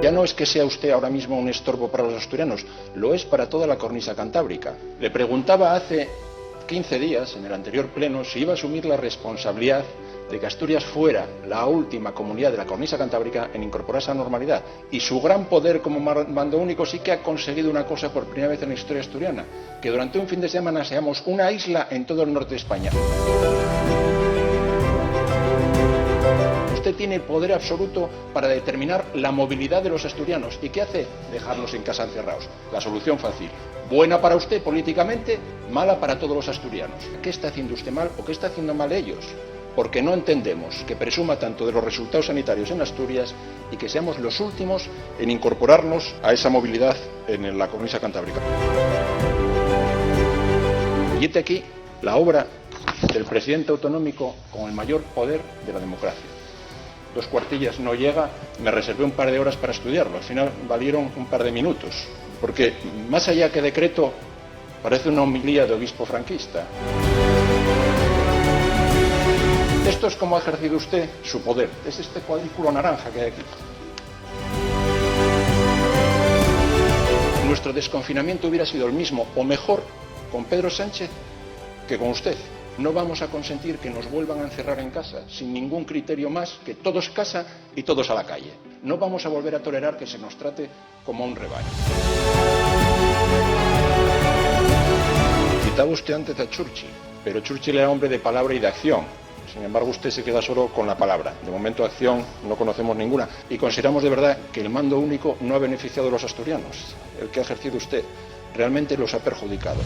Ya no es que sea usted ahora mismo un estorbo para los asturianos, lo es para toda la cornisa cantábrica. Le preguntaba hace 15 días, en el anterior pleno, si iba a asumir la responsabilidad de que Asturias fuera la última comunidad de la cornisa cantábrica en incorporar esa normalidad. Y su gran poder como mando único sí que ha conseguido una cosa por primera vez en la historia asturiana, que durante un fin de semana seamos una isla en todo el norte de España. Usted tiene poder absoluto para determinar la movilidad de los asturianos. ¿Y qué hace? Dejarlos en casa encerrados. La solución fácil. Buena para usted políticamente, mala para todos los asturianos. ¿Qué está haciendo usted mal o qué está haciendo mal ellos? Porque no entendemos que presuma tanto de los resultados sanitarios en Asturias y que seamos los últimos en incorporarnos a esa movilidad en la cornisa cantábrica. Y este aquí la obra del presidente autonómico con el mayor poder de la democracia. 2 cuartillas no llega, me reservé un par de horas para estudiarlo, al final valieron un par de minutos, porque más allá que decreto parece una homilía de obispo franquista. Esto es como ha ejercido usted su poder. Es este cuadrículo naranja que hay aquí. Nuestro desconfinamiento hubiera sido el mismo o mejor con Pedro Sánchez que con usted. No vamos a consentir que nos vuelvan a encerrar en casa sin ningún criterio más que todos casa y todos a la calle. No vamos a volver a tolerar que se nos trate como a un rebaño. Citaba usted antes a Churchill, pero Churchill era hombre de palabra y de acción. Sin embargo, usted se queda solo con la palabra. De momento, acción no conocemos ninguna. Y consideramos de verdad que el mando único no ha beneficiado a los asturianos. El que ha ejercido usted realmente los ha perjudicado.